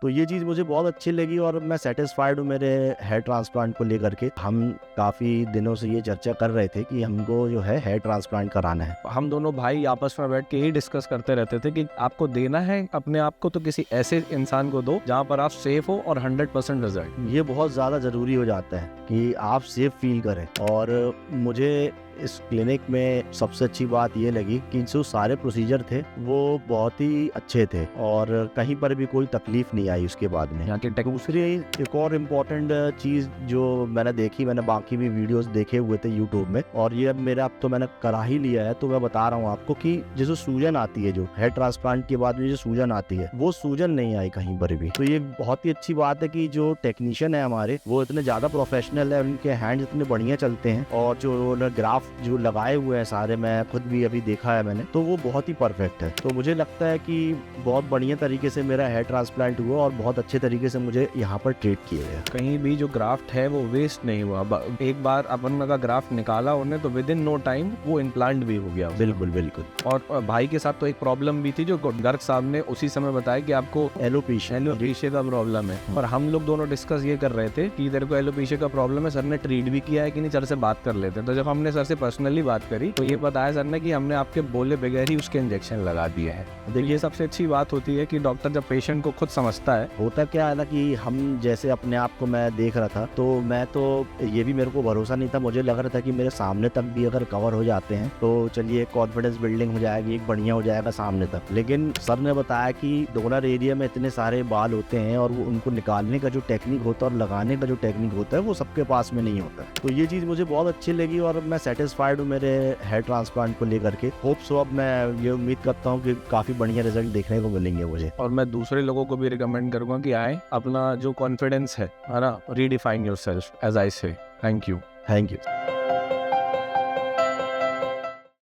तो ये चीज़ मुझे बहुत अच्छी लगी और मैं सेटिस्फाइड हूँ मेरे हेयर ट्रांसप्लांट को लेकर के। हम काफ़ी दिनों से ये चर्चा कर रहे थे कि हमको जो है हेयर ट्रांसप्लांट कराना है। हम दोनों भाई आपस में बैठ के यही डिस्कस करते रहते थे कि आपको देना है अपने आप को तो किसी ऐसे इंसान को दो जहाँ पर आप सेफ हो और 100% रिजल्ट। ये बहुत ज़्यादा ज़रूरी हो जाता है कि आप सेफ फील करें। और मुझे इस क्लिनिक में सबसे अच्छी बात ये लगी कि जो सारे प्रोसीजर थे वो बहुत ही अच्छे थे और कहीं पर भी कोई तकलीफ नहीं आई उसके बाद में। यहाँ की दूसरी एक और इम्पॉर्टेंट चीज़ जो मैंने देखी, मैंने बाकी भी वीडियोस देखे हुए थे यूट्यूब में, और ये अब मेरा अब तो मैंने करा ही लिया है तो मैं बता रहा हूँ आपको कि जो सूजन आती है, जो हेयर ट्रांसप्लांट के बाद में जो सूजन आती है, वो सूजन नहीं आई कहीं पर भी। तो ये बहुत ही अच्छी बात है कि जो टेक्नीशियन है हमारे वो इतने ज़्यादा प्रोफेशनल है, उनके हैंड इतने बढ़िया चलते हैं और जो ग्राफ जो लगाए हुए हैं सारे, मैं खुद भी अभी देखा है मैंने, तो वो बहुत ही परफेक्ट है। तो मुझे लगता है कि बहुत बढ़िया तरीके से मेरा हेयर ट्रांसप्लांट हुआ और बहुत अच्छे तरीके से मुझे यहाँ पर ट्रीट किया गया। कहीं भी जो ग्राफ्ट है वो वेस्ट नहीं हुआ। एक बार अपन का ग्राफ्ट निकाला उन्हें तो विद इन नो टाइम वो इम्प्लांट भी हो गया। बिल्कुल बिल्कुल। और भाई के साथ तो एक प्रॉब्लम भी थी जो गर्ग साहब ने उसी समय बताया कि आपको एलोपेशिया का प्रॉब्लम है, और हम लोग दोनों डिस्कस ये कर रहे थे कि तेरे को एलोपेशिया का प्रॉब्लम है, सर ने ट्रीट भी किया है कि नहीं, सर से बात कर लेते हैं। तो जब हमने सर से पर्सनली बात करी तो ये बताया सर ने कि हमने आपके बोले बगैर ही उसके इंजेक्शन लगा दिए हैं। देखिए सबसे अच्छी बात होती है कि डॉक्टर जब पेशेंट को खुद समझता है। होता क्या है ना कि हम जैसे अपने आप को मैं देख रहा था तो मैं तो ये भी मेरे को भरोसा नहीं था, मुझे लग रहा था कि मेरे सामने तक भी अगर कवर हो जाते हैं तो चलिए कॉन्फिडेंस बिल्डिंग हो जाएगी, एक बढ़िया हो जाएगा सामने तक। लेकिन सर ने बताया कि डोनर एरिया में इतने सारे बाल होते हैं और वो उनको निकालने का जो टेक्निक होता है और लगाने का जो टेक्निक होता है वो सबके पास में नहीं होता। तो ये चीज़ मुझे बहुत अच्छी लगी और मैं सेटिस्फाइड हूँ मेरे हेयर ट्रांसप्लांट को लेकर के। होप सो अब मैं ये उम्मीद करता हूँ कि काफ़ी बढ़िया रिजल्ट देखने को मिलेंगे मुझे। और मैं दूसरे लोगों को भी रिकमेंड करूँगा कि आए, अपना जो कॉन्फिडेंस है ना, रीडिफाइन योरसेल्फ एज आई से। Thank you.